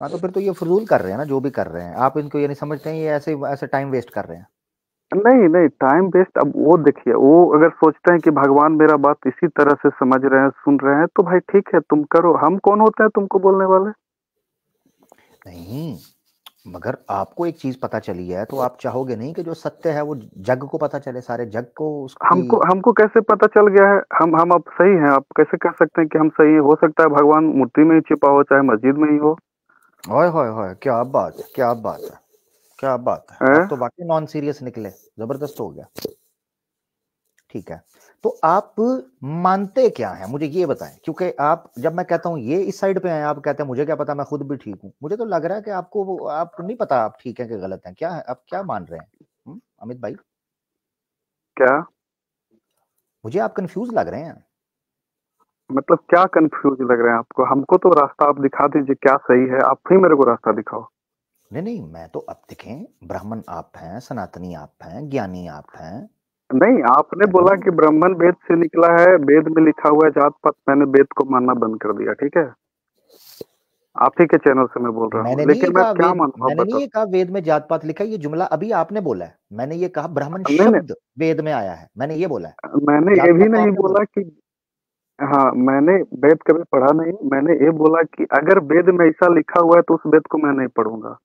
हाँ तो फिर तो ये फजूल कर रहे हैं ना जो भी कर रहे हैं, आप इनको ये नहीं समझते हैं ये ऐसे ऐसे टाइम वेस्ट कर रहे हैं। नहीं नहीं, टाइम वेस्ट। अब वो देखिए, वो अगर सोचते हैं कि भगवान मेरा बात इसी तरह से समझ रहे हैं, सुन रहे हैं, तो भाई ठीक है, तुम करो। हम कौन होते हैं तुमको बोलने वाले? नहीं, मगर आपको एक चीज पता चली है तो आप चाहोगे नहीं कि जो सत्य है वो जग को पता चले, सारे जग को उसकी। हमको हमको कैसे पता चल गया है? हम अब सही हैं? आप कैसे कह सकते हैं कि हम सही हैं? हो सकता है भगवान मूर्ति में ही छिपा हो, चाहे मस्जिद में ही हो। ओए होए होए, क्या बात है, क्या बात है, क्या बात है, हैं? आप तो वाकई नॉन सीरियस निकले, जबरदस्त हो गया। ठीक है, तो आप मानते क्या हैं मुझे ये बताएं, क्योंकि आप जब मैं कहता हूं ये इस साइड पे हैं, आप कहते हैं मुझे क्या पता, मैं खुद भी ठीक हूं। मुझे तो लग रहा है कि आपको नहीं पता आप ठीक है कि गलत हैं, क्या है आप क्या मान रहे हैं? अमित भाई, क्या मुझे आप कंफ्यूज लग रहे हैं। मतलब? क्या कंफ्यूज लग रहे हैं आपको? हमको तो रास्ता आप दिखा दीजिए, क्या सही है, आप ही मेरे को रास्ता दिखाओ। नहीं नहीं, मैं तो अब देखें, ब्राह्मण आप हैं, सनातनी आप हैं, ज्ञानी आप हैं, नहीं, आपने है कि बोला नहीं? कि ब्राह्मण वेद से निकला है, वेद में लिखा हुआ है जात पात, मैंने वेद को मानना बंद कर दिया, ठीक है? आप ही के चैनल से मैं बोल रहा हूँ, लेकिन मैं क्या मानूं, आप मैंने नहीं बताओ। ये कहा वेद में जात पात लिखा है, ये जुमला अभी आपने बोला है। मैंने ये कहा ब्राह्मण नहीं नहीं, शब्द वेद में आया है, मैंने ये बोला है। मैंने ये जात भी पात तो नहीं आपने बोला। बोला कि, हाँ, मैंने वेद कभी पढ़ा नहीं। मैंने ये बोला कि अगर वेद में ऐसा लिखा हुआ है तो उस वेद को मैं नहीं पढ़ूंगा।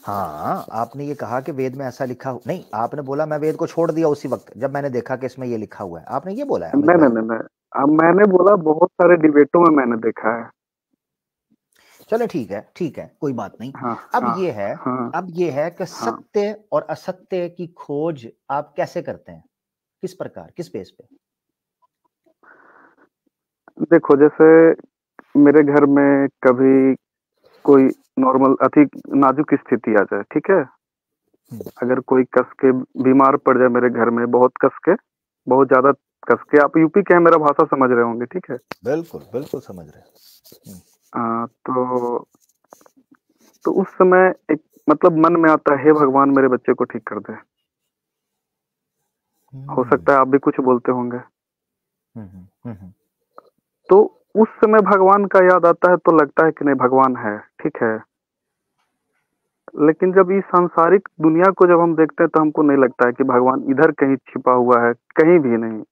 हाँ, आपने ये कहा कि वेद में ऐसा लिखा नहीं, आपने बोला मैं वेद को छोड़ दिया उसी वक्त जब मैंने देखा कि इसमें ये लिखा हुआ है, आपने ये बोला है अमित नहीं नहीं भाई। नहीं नहीं, अब मैंने बोला बहुत सारे डिबेटों में मैंने देखा है। चलो ठीक है, कोई बात नहीं। हाँ अब हाँ ये है, हाँ अब ये है कि हाँ। सत्य और असत्य की खोज आप कैसे करते हैं, किस प्रकार, किस बेस पे? देखो, जैसे मेरे घर में कभी कोई नॉर्मल अति नाजुक स्थिति आ जाए, ठीक है? हम्म, अगर कोई कस के बीमार पड़ जाए मेरे घर में, बहुत कस के, बहुत ज्यादा कस के, आप यूपी के हैं, मेरा भाषा समझ रहे होंगे, ठीक है? बिल्कुल बिल्कुल समझ रहे हैं। तो उस समय एक मतलब मन में आता है, हे भगवान मेरे बच्चे को ठीक कर दे। हो हम्म सकता है आप भी कुछ बोलते होंगे। हम्म हम्म हम्म, हम्म, तो उस समय भगवान का याद आता है तो लगता है कि नहीं, भगवान है, ठीक है। लेकिन जब इस सांसारिक दुनिया को जब हम देखते हैं तो हमको नहीं लगता है कि भगवान इधर कहीं छिपा हुआ है, कहीं भी नहीं,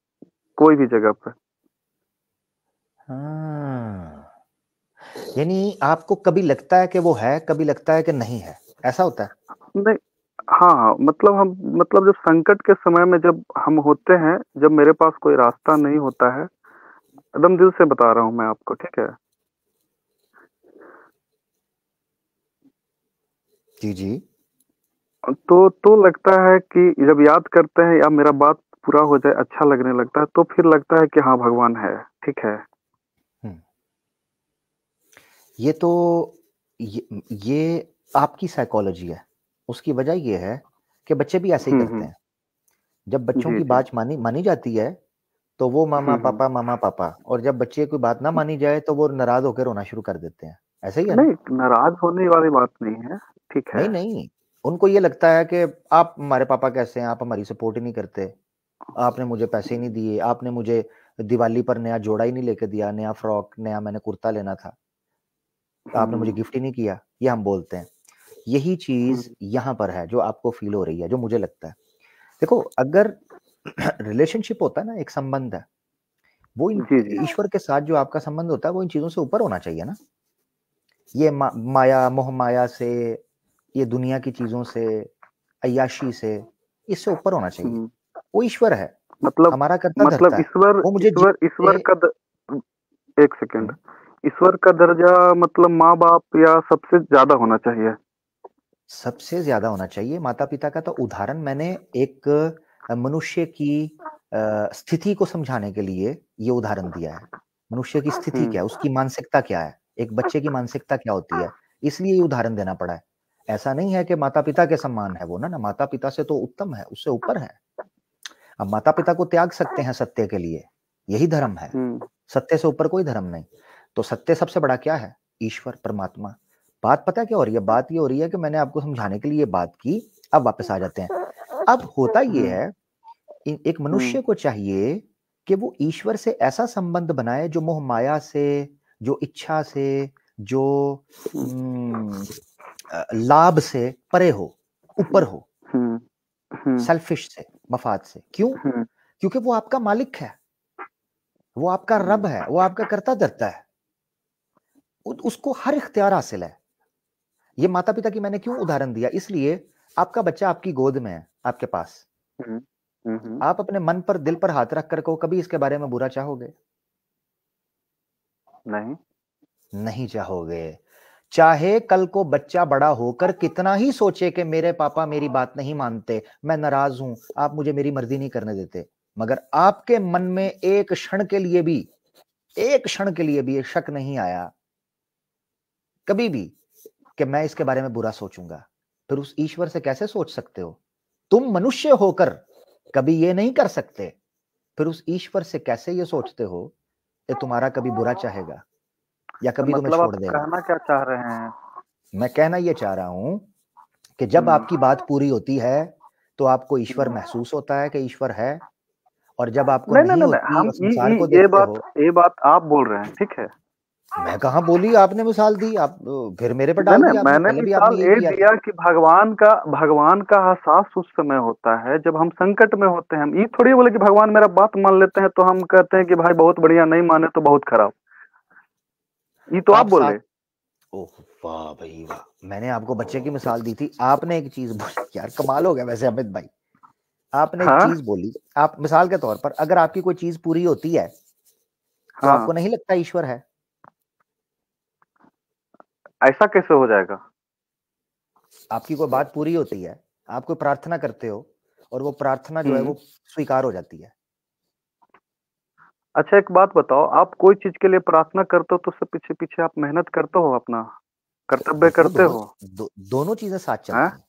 कोई भी जगह पे। हाँ, यानी आपको कभी लगता है कि वो है, कभी लगता है कि नहीं है, ऐसा होता है। नहीं, हाँ, मतलब हम, मतलब जब संकट के समय में जब हम होते हैं, जब मेरे पास कोई रास्ता नहीं होता है, एकदम दिल से बता रहा हूँ मैं आपको, ठीक है? जी जी। तो लगता है कि जब याद करते हैं या मेरा बात पूरा हो जाए, अच्छा लगने लगता है, तो फिर लगता है कि हाँ, भगवान है, ठीक है। हम्म, ये तो ये आपकी साइकोलॉजी है। उसकी वजह ये है कि बच्चे भी ऐसे ही करते हैं। जब बच्चों जी की जी। बात मानी मानी जाती है तो वो मामा पापा, और जब बच्चे की बात ना मानी जाए तो वो नाराज होकर रोना शुरू कर देते हैं। ऐसा ही है ना? नहीं, नाराज होने वाली बात नहीं है, ठीक है। नहीं नहीं, उनको ये लगता है कि आप हमारे पापा कैसे हैं, आप हमारी सपोर्ट ही नहीं करते, आपने मुझे पैसे ही नहीं दिए, आपने मुझे दिवाली पर नया जोड़ा ही नहीं लेके दिया, नया फ्रॉक, नया मैंने कुर्ता लेना था, आपने मुझे हम्म गिफ्ट ही नहीं किया, ये हम बोलते हैं। यही चीज हम्म, यहाँ पर है जो आपको फील हो रही है, जो मुझे लगता है। देखो, अगर रिलेशनशिप होता है ना, एक संबंध है, वो जी जी। ईश्वर के साथ जो आपका संबंध होता है वो इन चीजों से ऊपर होना चाहिए ना। ये माया, मोह माया से, ये दुनिया की चीजों से, अय्याशी से, इससे ऊपर होना चाहिए। हम्म, वो ईश्वर है, मतलब हमारा करता मतलब धरता है, ईश्वर वो मुझे ईश्वर ईश्वर जीने। का एक सेकेंड। हम्म, ईश्वर का दर्जा मतलब माँ बाप या सबसे ज्यादा होना चाहिए? सबसे ज्यादा होना चाहिए। माता पिता का तो उदाहरण मैंने एक मनुष्य की स्थिति को समझाने के लिए ये उदाहरण दिया है। मनुष्य की स्थिति क्या है, हम्म उसकी मानसिकता क्या है, एक बच्चे की मानसिकता क्या होती है, इसलिए ये उदाहरण देना पड़ा है। ऐसा नहीं है कि माता पिता के समान है वो, ना ना, माता पिता से तो उत्तम है, उससे ऊपर है। अब माता पिता को त्याग सकते हैं सत्य के लिए, यही धर्म है। हम्म सत्य से ऊपर कोई धर्म नहीं। तो सत्य सबसे बड़ा क्या है? ईश्वर, परमात्मा। बात पता क्या हो रही है? बात ये हो रही है कि मैंने आपको समझाने के लिए बात की, अब वापस आ जाते हैं। अब होता ये हम्म है, एक हम्म मनुष्य को चाहिए कि वो ईश्वर से ऐसा संबंध बनाए जो मोह माया से, जो इच्छा से, जो लाभ से परे हो, ऊपर हो, सेल्फिश से, मफाद से। क्यों? क्योंकि वो आपका मालिक है, वो आपका रब है, वो आपका करता धरता है, उसको हर इख्तियार हासिल है। ये माता पिता की मैंने क्यों उदाहरण दिया? इसलिए आपका बच्चा आपकी गोद में है, आपके पास, आप अपने मन पर, दिल पर हाथ रख कर को कभी इसके बारे में बुरा चाहोगे? नहीं चाहोगे। चाहे कल को बच्चा बड़ा होकर कितना ही सोचे कि मेरे पापा मेरी बात नहीं मानते, मैं नाराज हूं, आप मुझे मेरी मर्जी नहीं करने देते, मगर आपके मन में एक क्षण के लिए भी, एक क्षण के लिए भी ये शक नहीं आया कभी भी कि मैं इसके बारे में बुरा सोचूंगा, फिर उस ईश्वर से कैसे सोच सकते हो? तुम मनुष्य होकर कभी ये नहीं कर सकते, फिर उस ईश्वर से कैसे ये सोचते हो कि तुम्हारा कभी बुरा चाहेगा या कभी तुम्हें मतलब छोड़ आप देगा? कहना क्या चाह रहे हैं? मैं कहना ये चाह रहा हूं कि जब आपकी बात पूरी होती है तो आपको ईश्वर महसूस होता है कि ईश्वर है, और जब आपको नहीं होती हम और संसार को देखते हो। ये बात आप बोल रहे हैं, ठीक है? मैं कहां बोली, आपने मिसाल दी, आप फिर मेरे पे डाल दिया आपने, मैंने पहले भी मिसाल आपने यही ये किया था। दिया कि भगवान का एहसास उस समय होता है जब हम संकट में होते हैं। हम ये थोड़ी बोले कि भगवान मेरा बात मान लेते हैं तो हम कहते हैं कि भाई बहुत बढ़िया, नहीं माने तो बहुत खराब। ये तो आप बोल रहे। ओह वाह भाई वाह, मैंने आपको बच्चे की मिसाल दी थी, आपने एक चीज बोली, यार कमाल हो गया वैसे अमित भाई, आपने एक चीज बोली। आप मिसाल के तौर पर, अगर आपकी कोई चीज पूरी होती है तो आपको नहीं लगता ईश्वर है? ऐसा कैसे हो जाएगा? आपकी कोई बात पूरी होती है, आप कोई प्रार्थना करते हो और वो प्रार्थना जो है वो स्वीकार हो जाती है। अच्छा एक बात बताओ, आप कोई चीज के लिए प्रार्थना करते हो तो उससे पीछे पीछे आप मेहनत करते हो, अपना कर्तव्य करते हो? दोनों चीजें साथ चलती हैं,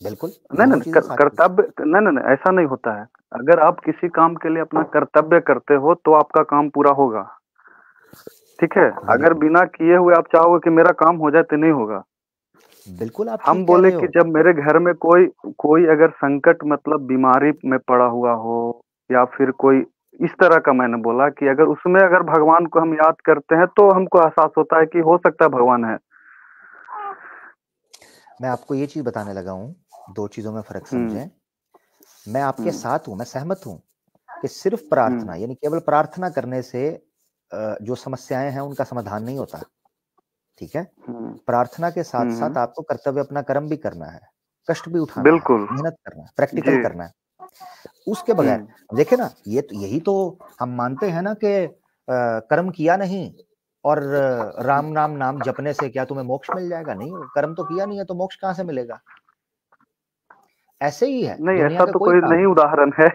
बिल्कुल। नहीं, कर्तव्य नहीं, ऐसा नहीं होता है। अगर आप किसी काम के लिए अपना कर्तव्य करते हो तो आपका काम पूरा होगा, ठीक है? अगर बिना किए हुए आप चाहोगे कि मेरा काम हो जाए तो नहीं होगा। बिल्कुल आप हम बोले कि जब मेरे घर में कोई अगर संकट मतलब बीमारी में पड़ा हुआ हो या फिर कोई इस तरह का, मैंने बोला कि अगर उसमें अगर भगवान को हम याद करते हैं तो हमको एहसास होता है कि हो सकता है भगवान है। मैं आपको ये चीज बताने लगा हूं, दो चीजों में फर्क समझें। मैं आपके साथ हूं, मैं सहमत हूं कि सिर्फ प्रार्थना यानी केवल प्रार्थना करने से जो समस्याएं हैं उनका समाधान नहीं होता, ठीक है? प्रार्थना के साथ साथ आपको कर्तव्य, अपना कर्म भी करना है, कष्ट भी उठाना है, मेहनत करना है, प्रैक्टिकल करना है। उसके बगैर देखे ना, यही तो हम मानते हैं ना कि कर्म किया नहीं और राम नाम जपने से क्या तुम्हें मोक्ष मिल जाएगा? नहीं, कर्म तो किया नहीं है तो मोक्ष कहां से मिलेगा? ऐसे ही है नहीं, दुनिया ऐसा का तो कोई काम नहीं उदाहरण है।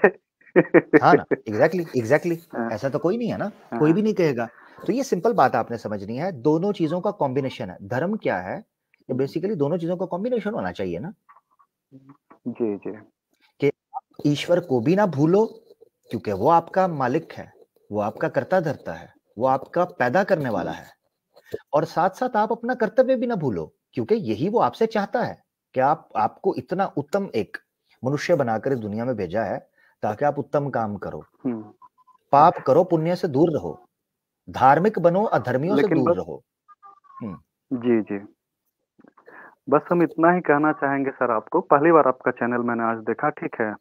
हाँ ना, एग्जैक्टली ऐसा तो कोई नहीं है ना, कोई भी नहीं कहेगा। तो ये सिंपल बात आपने समझनी है, दोनों चीजों का कॉम्बिनेशन है। धर्म क्या है? ये बेसिकली दोनों चीजों का कॉम्बिनेशन होना चाहिए ना, जी जी, कि ईश्वर को भी ना भूलो क्योंकि वो आपका मालिक है, वो आपका करता धरता है, वो आपका पैदा करने वाला है, और साथ साथ आप अपना कर्तव्य भी ना भूलो क्योंकि यही वो आपसे चाहता है कि आपको इतना उत्तम एक मनुष्य बनाकर इस दुनिया में भेजा है ताकि आप उत्तम काम करो, पाप करो, पुण्य से दूर रहो, धार्मिक बनो, अधर्मियों से दूर रहो। जी जी, बस हम इतना ही कहना चाहेंगे सर आपको। पहली बार आपका चैनल मैंने आज देखा, ठीक है,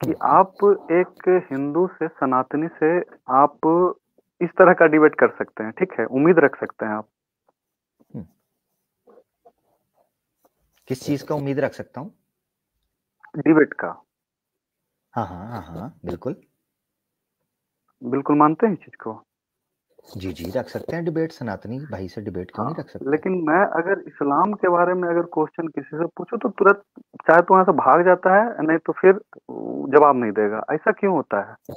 कि आप एक हिंदू से, सनातनी से आप इस तरह का डिबेट कर सकते हैं, ठीक है? उम्मीद रख सकते हैं आप। किस चीज का उम्मीद रख सकता हूँ? डिबेट का। हाँ हाँ हाँ हाँ, बिल्कुल बिल्कुल मानते हैं इस चीज को? जी जी, रख सकते हैं डिबेट, सनातनी भाई से डिबेट क्यों नहीं रख सकते? लेकिन मैं अगर इस्लाम के बारे में अगर क्वेश्चन किसी से पूछूं तो तुरंत चाहे तो वहां से भाग जाता है, नहीं तो फिर जवाब नहीं देगा। ऐसा क्यों होता है?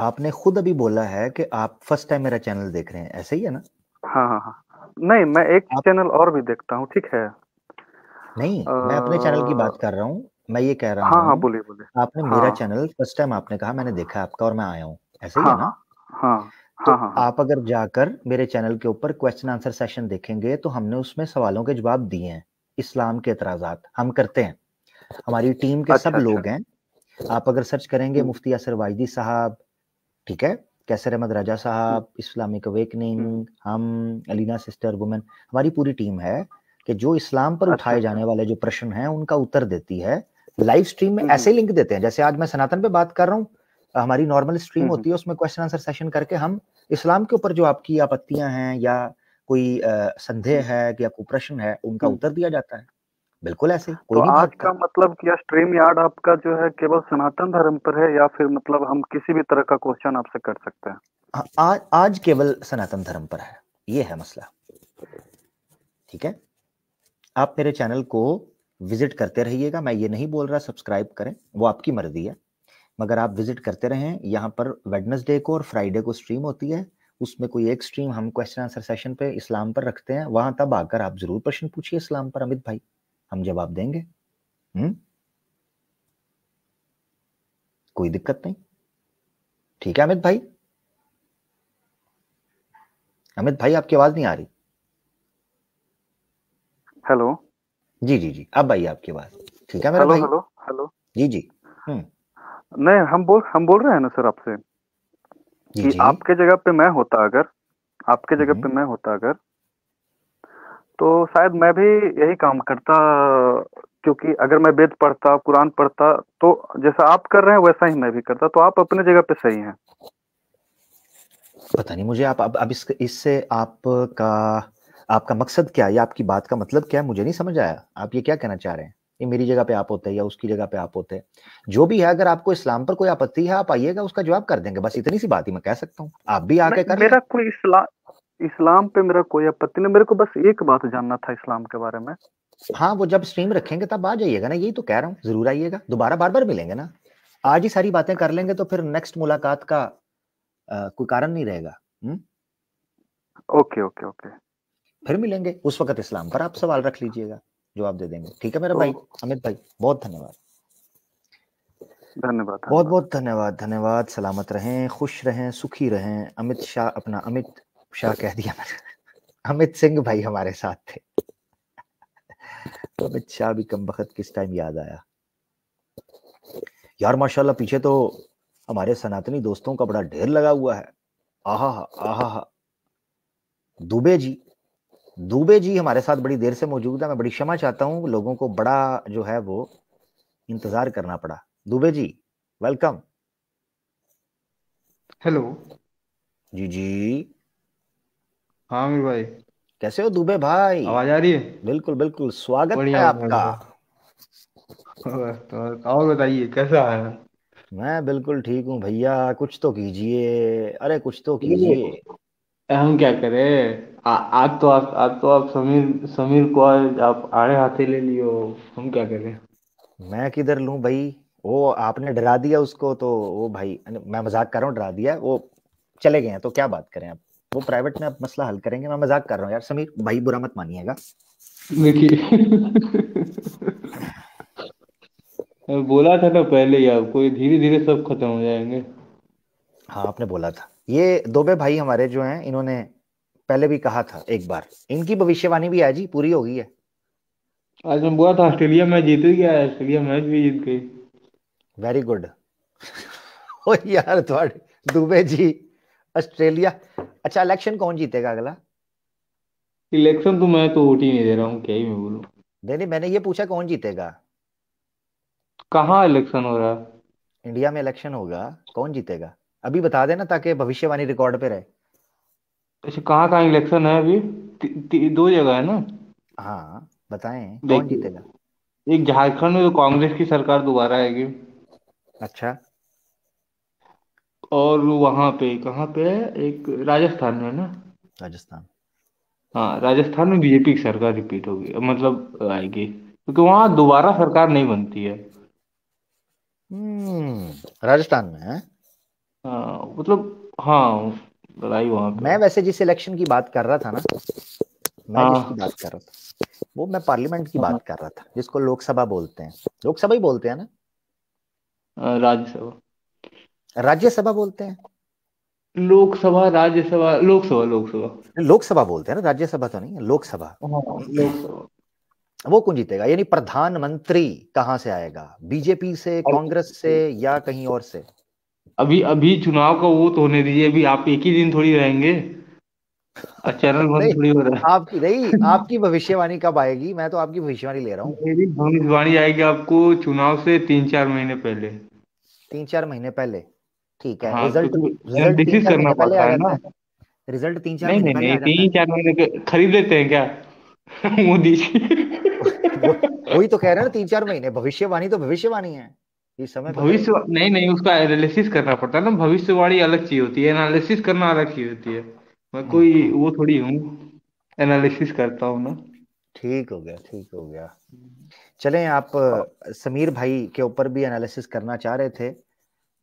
आपने खुद अभी बोला है कि आप फर्स्ट टाइम मेरा चैनल देख रहे हैं, ऐसे ही है ना? हाँ हाँ हाँ, नहीं मैं एक चैनल और भी देखता हूँ, ठीक है? नहीं, मैं अपने चैनल की बात कर रहा हूँ। मैं ये कह रहा हाँ हूँ, बोलिए बोलिए। आपने मेरा चैनल फर्स्ट टाइम आपने कहा मैंने देखा आपका और मैं आया हूँ, ऐसे ही है ना? हाँ तो आप अगर जाकर मेरे चैनल के ऊपर क्वेश्चन आंसर सेशन देखेंगे तो हमने उसमें सवालों के जवाब दिए हैं। इस्लाम के एतराजात हम करते हैं, हमारी टीम के सब लोग हैं। आप अगर सर्च करेंगे मुफ्ती यासिर वाइदी साहब, ठीक है, कैसर अहमद राजा साहब, इस्लामिक अवेकनिंग, हम, अलीना सिस्टर वुमेन, हमारी पूरी टीम है कि जो इस्लाम पर उठाए जाने वाले जो प्रश्न हैं उनका उत्तर देती है। लाइव स्ट्रीम में ऐसे लिंक देते हैं जैसे आज मैं सनातन पे बात कर रहा हूँ, हमारी नॉर्मल स्ट्रीम होती है, उसमें क्वेश्चन आंसर सेशन करके हम इस्लाम के ऊपर जो आपकी आपत्तियां हैं या कोई संदेह है या कोई प्रश्न है उनका उत्तर दिया जाता है। बिल्कुल ऐसे ही, कोई तो नहीं आज भागता। का मतलब क्या स्ट्रीम यार्ड आपका जो है केवल सनातन धर्म पर है, या फिर मतलब हम किसी भी तरह का क्वेश्चन आपसे कर सकते हैं? आज केवल सनातन धर्म पर है, ये है मसला। ठीक है, आप मेरे चैनल को विजिट करते रहिएगा, मैं ये नहीं बोल रहा सब्सक्राइब करें, वो आपकी मर्जी है, मगर आप विजिट करते रहें। यहाँ पर वेडनेसडे को और फ्राइडे को स्ट्रीम होती है, उसमें कोई एक स्ट्रीम हम क्वेश्चन आंसर सेशन पे इस्लाम पर रखते हैं, वहां तब आकर आप जरूर प्रश्न पूछिए इस्लाम पर अमित भाई, हम जवाब देंगे। कोई दिक्कत नहीं, ठीक है अमित भाई? अमित भाई आपकी आवाज नहीं आ रही। हेलो जी जी जी, अब आई आपकी आवाज। ठीक है मेरा भाई। हेलो हेलो जी जी। नहीं, हम बोल रहे हैं ना सर आपसे कि जी। आपके जगह पे मैं होता अगर, आपके जगह पे मैं होता अगर, तो शायद मैं भी यही काम करता, क्योंकि अगर मैं वेद पढ़ता, कुरान पढ़ता, तो जैसा आप कर रहे हैं वैसा ही मैं भी करता। तो आप अपने जगह पे सही हैं। पता नहीं मुझे, आप अब इससे आपका मकसद क्या है या आपकी बात का मतलब क्या है, मुझे नहीं समझ आया। आप ये क्या कहना चाह रहे हैं? ये मेरी जगह पे आप होते हैं या उसकी जगह पे आप होते हैं, जो भी है, अगर आपको इस्लाम पर कोई आपत्ति है आप आइएगा, उसका जवाब कर देंगे, बस इतनी सी बात ही मैं कह सकता हूँ, आप भी आके कर लें। मेरा कोई इस्लाम पे मेरा कोई आपत्ति नहीं, मेरे को बस एक बात जानना था इस्लाम के बारे में। हाँ, वो जब स्ट्रीम रखेंगे तब आ जाइएगा ना, यही तो कह रहा हूँ, जरूर आइएगा, दोबारा बार बार मिलेंगे ना। आज ही सारी बातें कर लेंगे तो फिर नेक्स्ट मुलाकात का कोई कारण नहीं रहेगा। ओके ओके ओके, फिर मिलेंगे, उस वक्त इस्लाम पर आप सवाल रख लीजिएगा, जवाब दे देंगे। ठीक है मेरा भाई अमित भाई, बहुत धन्यवाद। धन्यवाद बहुत बहुत धन्यवाद, धन्यवाद। सलामत रहें, खुश रहें, सुखी रहें। अमित शाह, अपना अमित शाह कह दिया मैंने, अमित सिंह भाई हमारे साथ थे। तो अमित शाह भी कम वक्त किस टाइम याद आया यार। माशाल्लाह पीछे तो हमारे सनातनी दोस्तों का बड़ा ढेर लगा हुआ है। आहा आहा, दुबे जी हमारे साथ बड़ी देर से मौजूद है। मैं बड़ी क्षमा चाहता हूँ, लोगों को बड़ा जो है वो इंतजार करना पड़ा। दुबे जी वेलकम। हेलो। जी जी, हाँ मेरे भाई, कैसे हो दुबे भाई? आवाज आ रही है? बिल्कुल बिल्कुल, स्वागत है बढ़िया आपका। बढ़िया। तो और बताइए कैसा है? मैं बिल्कुल ठीक हूँ भैया, कुछ तो कीजिए, अरे कुछ तो कीजिए। हम क्या करें? आज तो आप समीर समीर को आज आप आड़े हाथे ले लियो। हम क्या करें? मैं किधर लूं भाई, वो आपने डरा दिया उसको, तो वो भाई, मैं मजाक कर रहा हूँ, डरा दिया वो, चले गए हैं तो क्या बात करें अब, वो प्राइवेट में अब मसला हल करेंगे। मैं मजाक कर रहा हूँ यार, समीर भाई बुरा मत मानिएगा। देखिए, मैं बोला था ना पहले ही आपको, ये धीरे धीरे सब खत्म हो जाएंगे। हाँ आपने बोला था, ये दोबे भाई हमारे जो हैं, इन्होंने पहले भी कहा था एक बार, इनकी भविष्यवाणी भी है जी, पूरी हो गई है। आज मैं बोला था ऑस्ट्रेलिया मैच जीत गया, ऑस्ट्रेलिया मैच भी जीत गई। Very good. ओ यार थोड़े दुबे जी, ऑस्ट्रेलिया, अच्छा इलेक्शन कौन जीतेगा अगला? इलेक्शन तो मैं तो वोट ही नहीं दे रहा हूँ, क्या ही मैं बोलूँ। नहीं नहीं, मैंने ये पूछा कौन जीतेगा। कहाँ इलेक्शन हो रहा है? इंडिया में इलेक्शन होगा, कौन जीतेगा अभी बता देना, ताकि भविष्यवाणी रिकॉर्ड पे रहे। अच्छा, कहाँ कहाँ इलेक्शन है अभी? दो जगह है ना? हाँ बताएं कौन जीतेगा। देखिए, एक झारखंड में तो कांग्रेस की सरकार दोबारा आएगी। अच्छा। और वहां पे कहाँ पे है, एक राजस्थान में है ना? राजस्थान। हाँ, राजस्थान में बीजेपी की सरकार रिपीट होगी, मतलब आएगी, क्योंकि वहां दोबारा सरकार नहीं बनती है। राजस्थान में है। हाँ मतलब, हाँ, लड़ाई वहां पे मैं है। वैसे जिस इलेक्शन की बात कर रहा था ना, मैं जिसकी हाँ बात कर रहा था वो मैं पार्लियामेंट की हाँ, बात कर रहा था, जिसको लोकसभा बोलते हैं, लोकसभा ही बोलते हैं ना, राज्यसभा। राज्यसभा बोलते हैं। लोकसभा, राज्यसभा, लोकसभा लोकसभा। लोकसभा बोलते हैं ना, राज्यसभा तो नहीं है, लोकसभा। हाँ, लोकसभा। वो कौन जीतेगा, यानी प्रधानमंत्री कहां से आएगा, बीजेपी से, कांग्रेस से, या कहीं और से? अभी अभी चुनाव का वो तो होने दीजिए, अभी आप एक ही दिन थोड़ी रहेंगे और चैनल नहीं, बंद थोड़ी हो रहा आपकी नहीं, है। आपकी भविष्यवाणी कब आएगी? मैं तो आपकी भविष्यवाणी ले रहा हूँ। मेरी भविष्यवाणी आएगी आपको चुनाव से 3-4 महीने पहले। 3-4 महीने पहले? ठीक है। हाँ, रिजल्ट क्योंकि रिजल्ट तीन एनालिसिस चार करना महीने पहले आ पड़ता है जाता ना। है? रिजल्ट तीन चार नहीं महीने नहीं पहले आ नहीं, जाता है? 3-4 महीने खरीद लेते हैं क्या? मोदी जी। वो वही तो कह रहे हैं ना, 3-4 महीने। भविष्यवाणी तो भविष्यवाणी है, ये समय पे भविष्य करेंगे। नहीं नहीं, उसका एनालिसिस करना पड़ता है ना। भविष्यवाणी अलग चीज होती है, एनालिसिस करना अलग चीज होती है। मैं कोई हम्म। वो थोड़ी हूँ, एनालिसिस करता हूँ ना। ठीक हो गया, ठीक हो गया। चलें, आप समीर भाई के ऊपर भी एनालिसिस करना चाह रहे थे,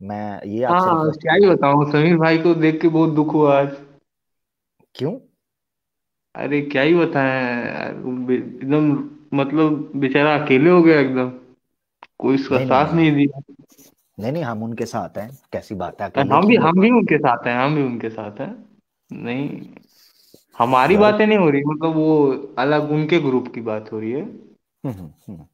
मैं ये आपसे हाँ, रिक्वेस्ट क्या ही करूंगा। बताऊँ, समीर भाई को देख के बहुत दुख हुआ आज। क्यों? अरे क्या ही बताएं यार, एकदम मतलब बेचारा अकेले हो गया एकदम, कोई उसका नहीं नहीं साथ नहीं नहीं दिया। नहीं नहीं, हम उनके साथ हैं, कैसी बात है, और अकेले क्यों हम होगा? भी उनके साथ हैं, हम भी उनके साथ हैं। नहीं, हमारी यार, बातें नहीं हो रही, मतलब वो अलग उनके ग्रुप की बात हो रही है। हम्म।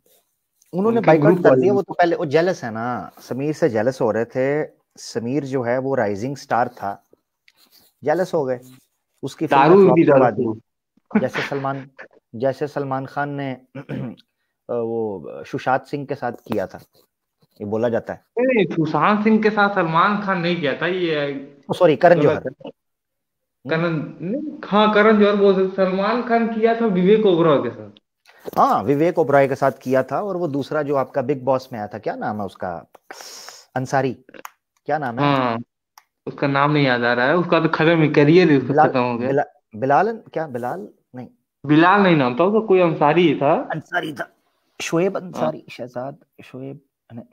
उन्होंने उनके बाइकआउट ग्रुप कर दिया, वाले। वो तो पहले वो जेलस है ना, समीर से जेलस हो रहे थे। समीर जो है वो राइजिंग स्टार था, जेलस हो गए, उसकी फिल्में दारू फ्लॉप भी ज्यादा करवा दी। थी। जैसे सलमान जैसे सलमान खान ने वो सुशांत सिंह के साथ किया था, ये बोला जाता है। नहीं, सुशांत सिंह के साथ सलमान खान नहीं किया था ये, सॉरी, करण गलत जौहर। है। हम्म? करण नहीं, हाँ करण जौहर बोल सकते, सलमान खान किया था विवेक ओबरॉय के साथ। हाँ, विवेक ओबराय के साथ किया था। और वो दूसरा जो आपका बिग बॉस में आया था, क्या नाम है उसका? अंसारी, क्या नाम है? हाँ, उसका नाम नहीं याद आ रहा है, उसका तो खत्म, करियर ही उसका बिलाल, खत्म हो गया। बिलाल, क्या बिलाल? नहीं, बिलाल नहीं नाम था उसका, कोई अंसारी ही था। अंसारी था। शोएब हाँ, अंसारी, शहजाद शोएब, नहीं,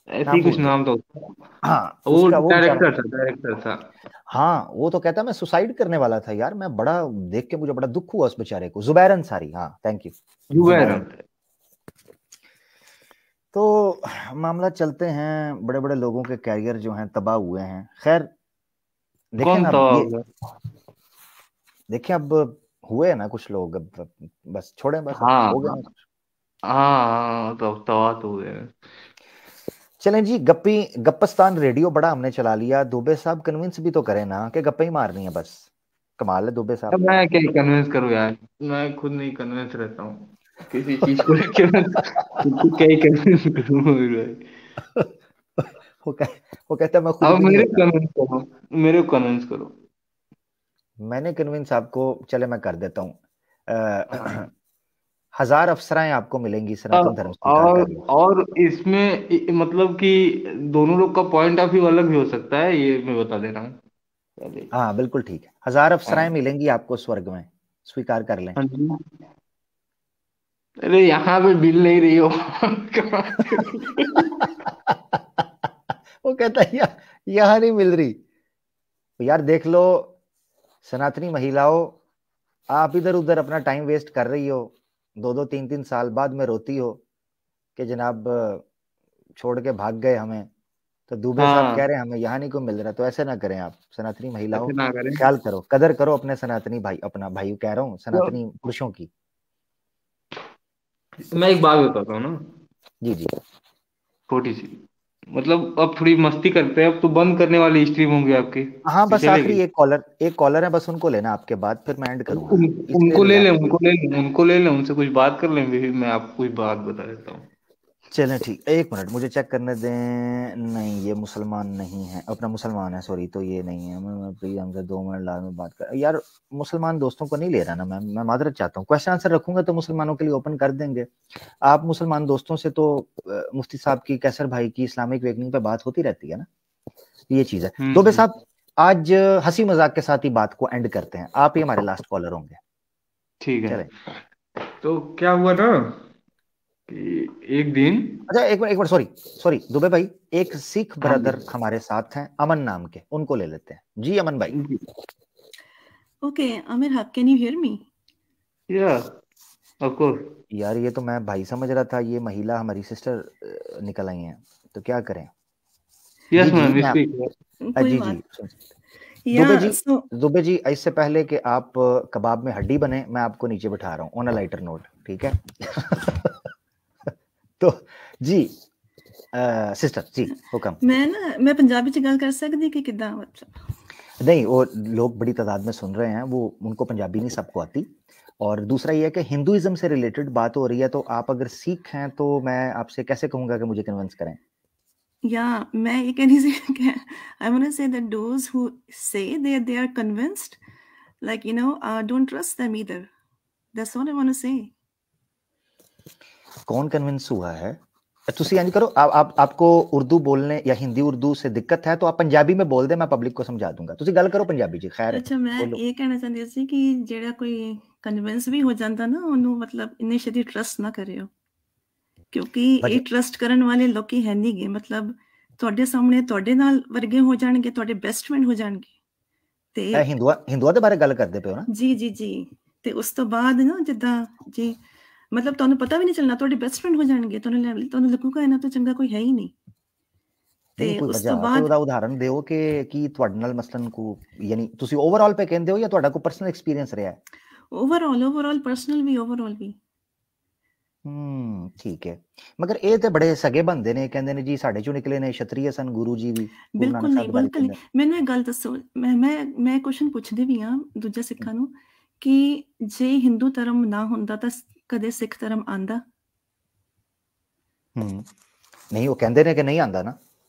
ऐसे ही नाम कुछ भूल गया। नाम था उसका। हाँ, वो उसका वो बेचारा। डायरेक्टर था, डायरेक्टर था। हाँ, वो तो कहता मैं सुसाइड करने वाला था यार, मैं बड़ा देख के मुझे बड़ा दुख हुआ उस बेचारे को। जुबैर अंसारी, हाँ, थैंक यू। जुबैर जुबैर। अंसारी। तो मामला चलते हैं, बड़े बड़े लोगों के कैरियर जो हैं तबाह हुए हैं। खैर, देखें कौन ना था अब ये, होगा? देखें अब, हुए ना कुछ लोग, अब बस छोड़ें, बस अब हाँ हो गए हाँ ना। हाँ, तो तवा तो हो गया। चलें जी, गप्पस्तान रेडियो बड़ा हमने चला लिया। दुबे साहब कन्विंस भी तो करें ना कि गप्पे ही मारनी है बस। कमाल है दुबे अब साहब। मैं क्या कन्विंस करूँ यार, मैं खुद नहीं कन्विंस रहता हूँ किसी चीज को लेके। मैं खुद क्या ही कन्विंस करूँ भाई। वो कह, वो कहता है मैं खुद अब भी नहीं मेरे होता। कन्विंस करो, मेरे को कन्विंस करो। मैंने कन्विंस आपको, चले मैं कर देता हूँ। हाँ। 1000 अफसराएं आपको मिलेंगी, और सनातन धर्म स्वीकार कर लो। और इसमें मतलब कि दोनों लोग का पॉइंट ऑफ व्यू अलग भी हो सकता है, ये मैं बता दे रहा हूँ पहले ही। हाँ बिल्कुल ठीक है, 1000 अफसराएं हाँ मिलेंगी आपको स्वर्ग में, स्वीकार कर लें। हाँ जी। अरे यहाँ पे बिल नहीं रही हो। कहाँ से? वो कहता है यहाँ नहीं मिल रही। तो यार देख लो, सनातनी महिलाओं, आप इधर उधर अपना टाइम वेस्ट कर रही हो, 2-2 3-3 साल बाद में रोती हो कि जनाब छोड़ के भाग गए हमें। तो दुबे साहब हाँ, कह रहे हैं हमें यहाँ नहीं को मिल रहा। तो ऐसे ना करें आप, सनातनी महिलाओं, ऐसे ना करें। ख्याल करो, कदर करो अपने सनातनी भाई, अपना भाई कह रहा हूँ, तो सनातनी पुरुषों की। मैं एक बात बताता हूँ ना, जी जी। छोटी सी, मतलब अब थोड़ी मस्ती करते हैं, अब तो बंद करने वाली स्ट्रीम होंगे आपकी, हाँ, ये बस चलेगी? आखिरी एक कॉलर है, बस उनको लेना आपके बाद, फिर मैं एंड करूंगा। इसलिए उनको ले लें, रिलैक्स। उनको ले लें, उनको ले लें, उनसे कुछ बात कर लें, फिर मैं आपको कुछ बात बता देता हूँ। चलें ठीक, एक मिनट मुझे चेक करने दें। नहीं, ये मुसलमान नहीं है, अपना मुसलमान है, सॉरी, तो ये नहीं है। मैं प्लीज हमसे 2 मिनट लास्ट में बात कर यार। मुसलमान दोस्तों को नहीं ले रहा ना, मैं माजरत चाहता हूँ। क्वेश्चन आंसर रखूंगा तो मुसलमानों के लिए ओपन कर देंगे। आप मुसलमान दोस्तों से तो मुफ्ती साहब की, कैसर भाई की इस्लामिक वेकनिंग पे बात होती रहती है ना, ये चीज है। दोबे हम्म। साहब, आज हंसी मजाक के साथ ही बात को एंड करते हैं, आप ही हमारे लास्ट कॉलर होंगे। ठीक है। चले। तो क्या हुआ ना कि एक दिन। अच्छा, एक मिनट, सॉरी सॉरी दुबे भाई, एक सिख हाँ ब्रदर हमारे साथ हैं, अमन नाम के, उनको ले लेते हैं जी। अमन भाई। जी। Okay, Amir, can you hear me? या ऑफ कोर्स। यार ये तो मैं भाई समझ रहा था, ये महिला हमारी सिस्टर निकल आई हैं, तो क्या करें? जी यस जी, मैम, मैं स्पीक। कोई जी जी बात। सुन सकते हैं। दुबे Yeah, जी, so दुबे जी, इससे पहले कि आप कबाब में हड्डी बने, मैं आपको नीचे बिठा रहा हूँ ऑन अ लाइटर नोट, ठीक है? तो जी, सिस्टर जी हुक्म। मैं पंजाबी च गल कर सकदी कि किदां मतलब नहीं, वो लोग बड़ी तादाद में सुन रहे हैं, वो उनको पंजाबी नहीं सबको आती। और दूसरा ये है कि हिंदुइज्म से रिलेटेड बात हो रही है, तो आप अगर सिख हैं तो मैं आपसे कैसे कहूंगा कि मुझे कन्विंस करें? या मैं ये कहनी सी कि I want to say that those who say they are convinced, like don't trust them either. That's what I want to say. कौन कन्विंस हुआ है? तुसी इंज करो, आपको उर्दू बोलने या हिंदी उर्दू से दिक्कत है तो आप पंजाबी में बोल दे, मैं पब्लिक को समझा दूंगा। तुसी गल करो पंजाबी जी, खैर है, अच्छा, मैं बोलो। ये कहना चाहती सी कि ਜਿਹੜਾ ਕੋਈ ਕਨਵਿੰਸ ਵੀ ਹੋ ਜਾਂਦਾ ਨਾ, ਉਹਨੂੰ ਮਤਲਬ ਇੰਨੇ ਛੇਤੀ ਟਰਸਟ ਨਾ ਕਰਿਓ, ਕਿਉਂਕਿ ਇਹ ਟਰਸਟ ਕਰਨ ਵਾਲੇ ਲੋਕੀ ਹੈ ਨਹੀਂਗੇ। ਮਤਲਬ ਤੁਹਾਡੇ ਸਾਹਮਣੇ ਤੁਹਾਡੇ ਨਾਲ ਵਰਗੇ ਹੋ ਜਾਣਗੇ, ਤੁਹਾਡੇ ਬੈਸਟ ਫਰੈਂਡ ਹੋ ਜਾਣਗੇ ਤੇ ਇਹ ਹਿੰਦੂਆਂ ਦੇ ਬਾਰੇ ਗੱਲ ਕਰਦੇ ਪਏ ਹੋ ਨਾ? ਜੀ ਤੇ ਉਸ ਤੋਂ ਬਾਅਦ ਨਾ ਜਿੱਦਾਂ ਜੀ ਮਤਲਬ ਤੁਹਾਨੂੰ ਪਤਾ ਵੀ ਨਹੀਂ ਚੱਲਣਾ, ਤੁਹਾਡੇ ਬੈਸਟ ਫਰੈਂਡ ਹੋ ਜਾਣਗੇ, ਤੁਹਾਨੂੰ ਲੱਗੂਗਾ ਇਹਨਾਂ ਤੋਂ ਚੰਗਾ ਕੋਈ ਹੈ ਹੀ ਨਹੀਂ। ਤੇ ਉਸ ਤੋਂ ਬਾਅਦ ਉਹਦਾ ਉਦਾਹਰਨ ਦਿਓ ਕਿ ਕੀ ਤੁਹਾਡੇ ਨਾਲ ਮਸਲਨ ਕੋ, ਯਾਨੀ ਤੁਸੀਂ ਓਵਰਆਲ ਪੇ ਕਹਿੰਦੇ ਹੋ ਜਾਂ ਤੁਹਾਡਾ ਕੋਈ ਪਰਸਨਲ ਐਕਸਪੀਰੀਅੰਸ ਰਿਹਾ ਹੈ? ਓਵਰਆਲ ਪਰਸਨਲ ਵੀ ਓਵਰਆਲ ਵੀ। ਠੀਕ ਹੈ, ਮਗਰ ਇਹ ਤੇ ਬੜੇ ਸਗੇ ਬੰਦੇ ਨੇ, ਕਹਿੰਦੇ ਨੇ ਜੀ ਸਾਡੇ ਚੋਂ ਨਿਕਲੇ ਨੇ ਛਤਰੀਏ ਸਨ ਗੁਰੂ ਜੀ ਵੀ। ਬਿਲਕੁਲ ਨਹੀਂ। ਮੈਨੂੰ ਇੱਕ ਗੱਲ ਦੱਸੋ, ਮੈਂ ਕੁਐਸਚਨ ਪੁੱਛਦੀ ਵੀ ਆ ਦੂਜੇ ਸਿੱਖਾਂ ਨੂੰ ਕਿ ਜੇ ਹਿੰਦੂ ਧਰਮ ਨਾ ਹੁੰਦਾ ਤਾਂ ਕਦੇ ਸਿੱਖ ਧਰਮ ਆਂਦਾ? ਨਹੀਂ, ਉਹ ਕਹਿੰਦੇ ਨੇ ਕਿ ਨਹੀਂ ਆਂਦਾ ਨਾ।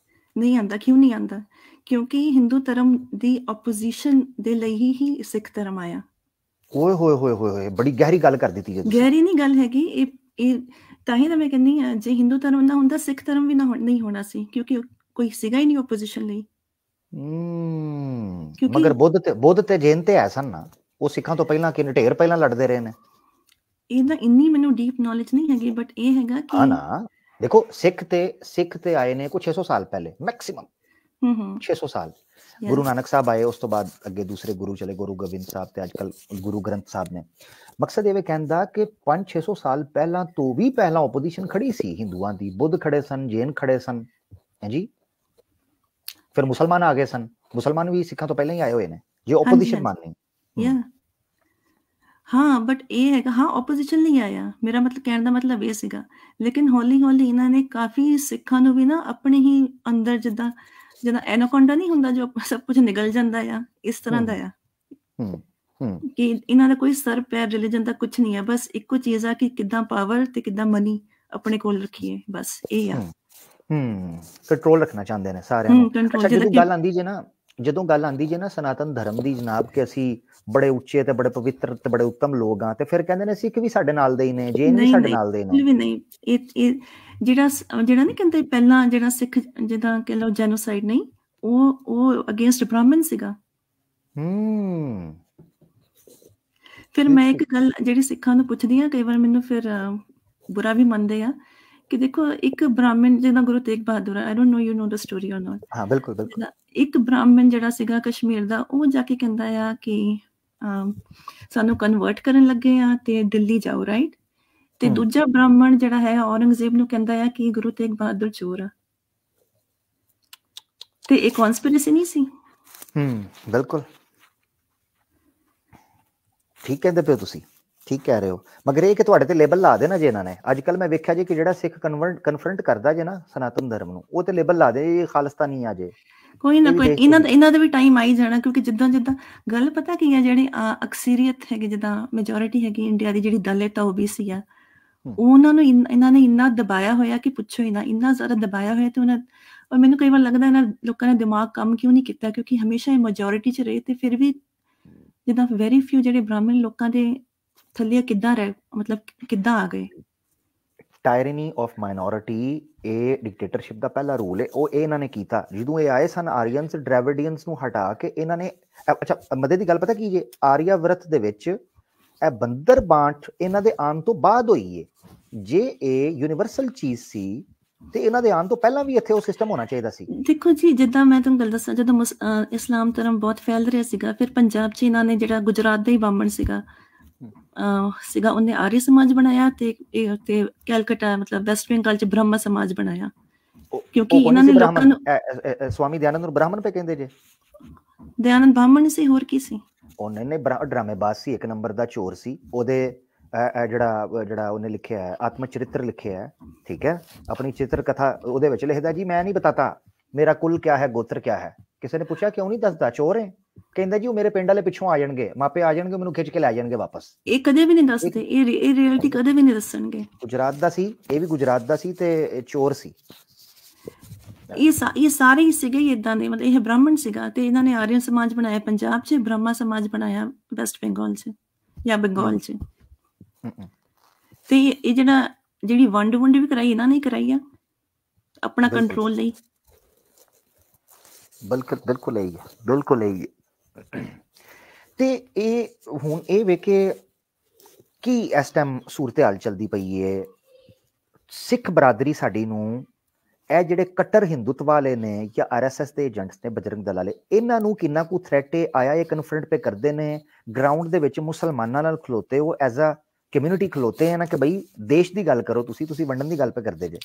ਨਹੀਂ ਆਂਦਾ। ਕਿਉਂ ਨਹੀਂ ਆਂਦਾ? ਕਿਉਂਕਿ ਹਿੰਦੂ ਧਰਮ ਦੀ ਆਪੋਜੀਸ਼ਨ ਦੇ ਲਈ ਹੀ ਸਿੱਖ ਧਰਮ ਆਇਆ। ਓਏ ਹੋਏ ਹੋਏ ਹੋਏ, ਬੜੀ ਗਹਿਰੀ ਗੱਲ ਕਰ ਦਿੱਤੀ ਹੈ। ਗਹਿਰੀ ਨਹੀਂ ਗੱਲ ਹੈਗੀ, ਇਹ ਤਾਂ ਹੀ ਤਾਂ ਮੈਂ ਕਹਿੰਦੀ ਆ ਜੇ ਹਿੰਦੂ ਧਰਮ ਨਾ ਹੁੰਦਾ ਸਿੱਖ ਧਰਮ ਵੀ ਨਹੀਂ ਹੋਣਾ ਸੀ, ਕਿਉਂਕਿ ਕੋਈ ਸੀਗਾ ਹੀ ਨਹੀਂ ਆਪੋਜੀਸ਼ਨ ਲਈ। ਮਗਰ ਬੁੱਧ ਤੇ ਜੈਨ ਤੇ ਐ ਸਨ ਨਾ, ਉਹ ਸਿੱਖਾਂ ਤੋਂ ਪਹਿਲਾਂ ਕਿੰਨੇ ਢੇਰ ਪਹਿਲਾਂ ਲੜਦੇ ਰਹੇ ਨੇ। ਇਹਦਾ ਇੰਨੀ ਮੈਨੂੰ ਡੀਪ ਨੌਲੇਜ ਨਹੀਂ ਹੈਗੀ, ਬਟ ਇਹ ਹੈਗਾ ਕਿ ਨਾ ਦੇਖੋ ਸਿੱਖ ਤੇ ਆਏ ਨੇ ਕੁਝ 600 ਸਾਲ ਪਹਿਲੇ, ਮੈਕਸਿਮਮ 600 ਸਾਲ। ਗੁਰੂ ਨਾਨਕ ਸਾਹਿਬ ਆਏ, ਉਸ ਤੋਂ ਬਾਅਦ ਅੱਗੇ ਦੂਸਰੇ ਗੁਰੂ ਚਲੇ, ਗੁਰੂ ਗੋਬਿੰਦ ਸਾਹਿਬ ਤੇ ਅੱਜਕੱਲ ਗੁਰੂ ਗ੍ਰੰਥ ਸਾਹਿਬ ਨੇ। ਮਕਸਦ ਇਹ ਕਹਿੰਦਾ ਕਿ 500-600 ਸਾਲ ਪਹਿਲਾਂ ਤੋਂ ਵੀ ਪਹਿਲਾਂ ਓਪੋਜੀਸ਼ਨ ਖੜੀ ਸੀ ਹਿੰਦੂਆਂ ਦੀ। ਬੁੱਧ ਖੜੇ ਸਨ, ਜੈਨ ਖੜੇ ਸਨ, ਹੈ ਜੀ। ਫਿਰ ਮੁਸਲਮਾਨ ਆ ਗਏ ਸਨ, ਮੁਸਲਮਾਨ ਵੀ ਸਿੱਖਾਂ ਤੋਂ ਪਹਿਲਾਂ ਹੀ ਆਏ ਹੋਏ ਨੇ ਜੇ ਓਪੋਜੀਸ਼ਨ ਮੰਨਨੀ। ਹਾਂ, ਬਟ ਇਹ ਹੈਗਾ ਹਾਂ ਆਪੋਜੀਸ਼ਨ ਨਹੀਂ ਆਇਆ, ਮੇਰਾ ਮਤਲਬ ਕਹਿਣ ਦਾ ਮਤਲਬ ਇਹ ਸੀਗਾ। ਲੇਕਿਨ ਹੌਲੀ ਹੌਲੀ ਇਹਨਾਂ ਨੇ ਕਾਫੀ ਸਿੱਖਾਂ ਨੂੰ ਵੀ ਨਾ ਆਪਣੇ ਹੀ ਅੰਦਰ ਜਿੱਦਾਂ ਐਨਾਕੋਂਡਾ ਨਹੀਂ ਹੁੰਦਾ ਜੋ ਸਭ ਕੁਝ ਨਿਗਲ ਜਾਂਦਾ ਆ, ਇਸ ਤਰ੍ਹਾਂ ਦਾ ਆ ਕਿ ਇਹਨਾਂ ਦਾ ਕੋਈ ਸਰ ਪੈਰ ਰਿਲੀਜਨ ਦਾ ਕੁਝ ਨਹੀਂ ਹੈ। ਬਸ ਇੱਕੋ ਚੀਜ਼ ਆ ਕਿ ਕਿੱਦਾਂ ਪਾਵਰ ਤੇ ਕਿੱਦਾਂ ਮਨੀ ਆਪਣੇ ਕੋਲ ਰੱਖੀਏ, ਬਸ ਇਹ ਆ। ਕੰਟਰੋਲ ਰੱਖਣਾ ਚਾਹੁੰਦੇ ਨੇ ਸਾਰਿਆਂ ਨੂੰ। ਜਦੋਂ ਗੱਲ ਆਂਦੀ ਜੇ ਨਾ ਸਨਾਤਨ ਧਰਮ ਦੀ ਜਨਾਬ, ਕਿ ਅਸੀਂ ਬੜੇ ਉੱਚੇ ਤੇ ਬੜੇ ਪਵਿੱਤਰ ਤੇ ਬੜੇ ਉੱਤਮ ਲੋਕ ਆ, ਤੇ ਫਿਰ ਕਹਿੰਦੇ ਨੇ ਸਿੱਖ ਵੀ ਸਾਡੇ ਨਾਲ ਦੇ ਹੀ ਨੇ, ਜੈਨ ਵੀ ਸਾਡੇ ਨਾਲ ਦੇ ਨੇ। ਨਹੀਂ, ਇਹ ਜਿਹੜਾ ਨਹੀਂ ਕਹਿੰਦੇ ਪਹਿਲਾਂ ਜਿਹੜਾ ਸਿੱਖ ਜਿੱਦਾਂ ਕਹਿ ਲਓ ਜੈਨੋਸਾਈਡ ਨਹੀਂ, ਉਹ ਅਗੇਂਸਟ ਬ੍ਰਾਹਮਣ ਸੀਗਾ। ਫਿਰ ਮੈਂ ਇੱਕ ਗੱਲ ਜਿਹੜੀ ਸਿੱਖਾਂ ਨੂੰ ਪੁੱਛਦੀ ਆ, ਕਈ ਵਾਰ ਮੈਨੂੰ ਫਿਰ ਬੁਰਾ ਵੀ ਮੰਨਦੇ ਆ ਕਿ ਦੇਖੋ ਇੱਕ ਬ੍ਰਾਹਮਣ ਜਿੱਦਾਂ Guru Tegh Bahadur, I don't know you know the story or not. ਹਾਂ ਬਿਲਕੁਲ। ਇੱਕ ਬ੍ਰਾਹਮਣ ਜਿਹੜਾ ਸੀਗਾ ਕਸ਼ਮੀਰ ਦਾ, ਉਹ ਜਾ ਕੇ ਕਹਿੰਦਾ ਆ ਕਿ ਸਾਨੂੰ ਕਨਵਰਟ ਕਰਨ ਲੱਗੇ ਆ ਤੇ ਦਿੱਲੀ ਜਾਓ, ਰਾਈਟ। ਤੇ ਦੂਜਾ ਬ੍ਰਾਹਮਣ ਜਿਹੜਾ ਹੈ ਔਰੰਗਜ਼ੇਬ ਨੂੰ ਕਹਿੰਦਾ ਆ ਕਿ ਗੁਰੂ ਤੇਗ ਬਹਾਦਰ ਚੋਰ ਆ। ਤੇ ਇਹ ਕਨਸਪੀਰੇਸੀ ਨਹੀਂ ਸੀ? ਬਿਲਕੁਲ ਠੀਕ ਕਹਿੰਦੇ ਪਿਓ ਤੁਸੀਂ, ਠੀਕ ਕਹਿ ਰਹੇ ਹੋ। ਮਗਰ ਇਹ ਕਿ ਤੁਹਾਡੇ ਤੇ ਲੇਬਲ ਲਾ ਦੇਣਾ ਜੇ ਇਹਨਾਂ ਨੇ। ਅੱਜ ਕੱਲ ਮੈਂ ਵੇਖਿਆ ਜੇ ਕਿ ਜਿਹੜਾ ਸਿੱਖ ਕਨਫਰੰਟ ਕਰਦਾ ਜੇ ਨਾ ਸਨਾਤਨ ਧਰਮ ਨੂੰ, ਉਹ ਤੇ ਲੇਬਲ ਲਾ ਦੇ ਇਹ ਖਾਲਿਸਤਾਨੀ ਆ ਜੇ। ਕੋਈ ਨਾ ਕੋਈ ਇਹਨਾਂ ਦਾ ਵੀ ਟਾਈਮ ਆਈ ਜਾਣਾ, ਕਿਉਂਕਿ ਜਿੱਦਾਂ ਗੱਲ ਪਤਾ ਕੀ ਆ, ਜਿਹੜੀ ਅਕਸਰੀਅਤ ਹੈਗੀ, ਜਿੱਦਾਂ ਮੈਜੋਰਿਟੀ ਹੈਗੀ ਇੰਡੀਆ ਦੀ, ਜਿਹੜੀ ਦਲਿਤ ਆ, OBC ਆ, ਉਹਨਾਂ ਨੂੰ ਇਹਨਾਂ ਨੇ ਇੰਨਾ ਦਬਾਇਆ ਹੋਇਆ ਕਿ ਪੁੱਛੋ ਹੀ ਨਾ, ਇੰਨਾ ਜ਼ਿਆਦਾ ਦਬਾਇਆ ਹੋਇਆ। ਤੇ ਔਰ ਮੈਨੂੰ ਕਈ ਵਾਰ ਲੱਗਦਾ ਇਹਨਾਂ ਲੋਕਾਂ ਨੇ ਦਿਮਾਗ ਕੰਮ ਕਿਉਂ ਨਹੀਂ ਕੀਤਾ, ਕਿਉਂਕਿ ਹਮੇਸ਼ਾ ਇਹ ਮੈਜੋਰਿਟੀ 'ਚ ਰਹੇ ਤੇ ਫਿਰ ਵੀ ਜਿੱਦਾਂ ਵੈਰੀ ਫਿਊ ਜਿਹੜੇ ਬ੍ਰਾਹਮਣ ਲੋਕਾਂ ਦੇ ਥੱਲੇ ਕਿੱਦਾਂ ਰਹੇ, ਮਤਲਬ ਕਿੱਦਾਂ ਆ ਗਏ। ਟਾਇਰਨੀ ਆਫ ਮਾਈਨੋਰਿਟੀ, ਇਹ ਡਿਕਟੇਟਰਸ਼ਿਪ ਦਾ ਪਹਿਲਾ ਰੂਲ ਹੈ। ਉਹ ਇਹਨਾਂ ਨੇ ਕੀਤਾ ਜਦੋਂ ਇਹ ਆਏ ਸਨ। ਆਰੀਅਨਸ ਡ੍ਰੈਵਿਡੀਅਨਸ ਨੂੰ ਹਟਾ ਕੇ ਇਹਨਾਂ ਨੇ, ਅੱਛਾ ਮਦੇ ਦੀ ਗੱਲ ਪਤਾ ਕੀ ਜੇ, ਆਰੀਆ ਵਰਤ ਦੇ ਵਿੱਚ ਇਹ ਬੰਦਰ ਬਾਂਟ ਇਹਨਾਂ ਦੇ ਆਉਣ ਤੋਂ ਬਾਅਦ ਹੋਈ ਹੈ। ਜੇ ਇਹ ਯੂਨੀਵਰਸਲ ਚੀਜ਼ ਸੀ ਤੇ ਇਹਨਾਂ ਦੇ ਆਉਣ ਤੋਂ ਪਹਿਲਾਂ ਵੀ ਇੱਥੇ ਉਹ ਸਿਸਟਮ ਹੋਣਾ ਚਾਹੀਦਾ ਸੀ। ਦੇਖੋ ਜੀ, ਜਿੱਦਾਂ ਮੈਂ ਤੁਹਾਨੂੰ ਗੱਲ ਦੱਸਾਂ, ਜਦੋਂ ਇਸਲਾਮ ਧਰਮ ਬਹੁਤ ਫੈਲ ਰਿਹਾ ਸੀਗਾ, ਫਿਰ ਪੰਜਾਬ 'ਚ ਇਹਨਾਂ ਨੇ ਜਿਹੜਾ ਗੁਜਰਾਤ ਦਾ ਹੀ ਬਾਹਮਣ ਸੀਗਾ ਉਹਨੇ ਆਰੀਆ ਸਮਾਜ ਬਣਾਇਆ ਤੇ ਕੈਲਕਟਾ ਮਤਲਬ ਵੈਸਟ ਬੰਗਾਲ 'ਚ ਬ੍ਰਹਮ ਸਮਾਜ ਬਣਾਇਆ, ਕਿਉਂਕਿ ਇਹਨਾਂ ਨੇ ਲੋਕਾਂ ਨੂੰ ਸਵਾਮੀ ਦਇਆਨੰਦ ਨੂੰ ਬ੍ਰਾਹਮਣ ਪੇ ਕਹਿੰਦੇ ਜੇ। ਦਇਆਨੰਦ ਬਾਹਮਣ ਸੀ, ਹੋਰ ਕੀ ਸੀ? ਉਹਨੇ ਡਰਾਮੇਬਾਜ਼ ਸੀ, ਇੱਕ ਨੰਬਰ ਦਾ ਚੋਰ ਸੀ। ਉਹਦੇ ਜਿਹੜਾ ਉਹਨੇ ਲਿਖਿਆ ਹੈ ਆਤਮ ਚਰਿੱਤਰ ਲਿਖਿਆ ਹੈ, ਠੀਕ ਹੈ, ਆਪਣੀ ਚਿੱਤਰ ਕਥਾ, ਉਹਦੇ ਵਿੱਚ ਲਿਖਦਾ ਜੀ ਮੈਂ ਨਹੀਂ ਬਤਾਤਾ ਮੇਰਾ ਕੁਲ ਕਿਆ ਹੈ, ਗੋਤਰ ਕਿਆ ਹੈ। ਕਿਸੇ ਨੇ ਪੁੱਛਿਆ ਕਿਉਂ ਨਹੀਂ ਦੱਸਦਾ, ਚੋਰ ਹੈ? ਕਹਿੰਦਾ ਜੀ ਉਹ ਮੇਰੇ ਪਿੰਡ ਵਾਲੇ ਪਿੱਛੋਂ ਆ ਜਾਣਗੇ, ਮਾਪੇ ਆ ਜਾਣਗੇ, ਮੈਨੂੰ ਖਿੱਚ ਕੇ ਲੈ ਜਾਣਗੇ ਵਾਪਸ। ਇਹ ਕਦੇ ਵੀ ਨਹੀਂ ਦੱਸਦੇ, ਇਹ ਰਿਐਲਿਟੀ ਕਦੇ ਵੀ ਨਹੀਂ ਦੱਸਣਗੇ। ਗੁਜਰਾਤ ਦਾ ਸੀ, ਇਹ ਵੀ ਗੁਜਰਾਤ ਦਾ ਸੀ ਤੇ ਚੋਰ ਸੀ। ਇਹ ਸਾਰੇ ਹੀ ਸੀਗੇ ਇਦਾਂ ਦੇ, ਮਤਲਬ ਇਹ ਬ੍ਰਾਹਮਣ ਸੀਗਾ ਤੇ ਇਹਨਾਂ ਨੇ ਆਰੀਅਨ ਸਮਾਜ ਬਣਾਇਆ ਪੰਜਾਬ 'ਚ, ਬ੍ਰਹਮਾ ਸਮਾਜ ਬਣਾਇਆ ਵੈਸਟ ਬੰਗਾਲ 'ਚ ਜਾਂ ਬੰਗਾਲ 'ਚ। ਤੇ ਇਹ ਜਿਹੜੀ ਵੰਡ ਵੀ ਕਰਾਈ ਇਹਨਾਂ ਨੇ ਕਰਾਈ ਆ ਆਪਣਾ ਕੰਟਰੋਲ ਲਈ। ਬਿਲਕੁਲ ਇਹੀ ਹੈ। ਤੇ ਇਹ ਹੁਣ ਇਹ ਵੇਖ ਕੇ ਕੀ ਇਸ ਟਾਈਮ ਸੂਰਤ ਹਾਲ ਚਲਦੀ ਪਈ ਹੈ, ਸਿੱਖ ਬਰਾਦਰੀ ਸਾਡੀ ਨੂੰ ਇਹ ਜਿਹੜੇ ਕੱਟਰ ਹਿੰਦੂਤਵ ਵਾਲੇ ਨੇ ਜਾਂ RSS ਦੇ ਏਜੰਟਸ ਨੇ, ਬਜਰੰਗ ਦਲ ਵਾਲੇ, ਇਹਨਾਂ ਨੂੰ ਕਿੰਨਾ ਕੁ ਥ੍ਰੈਟ ਆਇਆ, ਇਹ ਕਨਫਰੰਟ ਪੇ ਕਰਦੇ ਨੇ ਗਰਾਊਂਡ ਦੇ ਵਿੱਚ ਮੁਸਲਮਾਨਾਂ ਨਾਲ ਖਲੋਤੇ, ਉਹ ਐਜ਼ ਅ ਕਮਿਊਨਿਟੀ ਖਲੋਤੇ ਹੈ ਨਾ ਕਿ ਬਈ ਦੇਸ਼ ਦੀ ਗੱਲ ਕਰੋ, ਤੁਸੀਂ ਵੰਡਣ ਦੀ ਗੱਲ ਪੇ ਕਰਦੇ ਜੇ।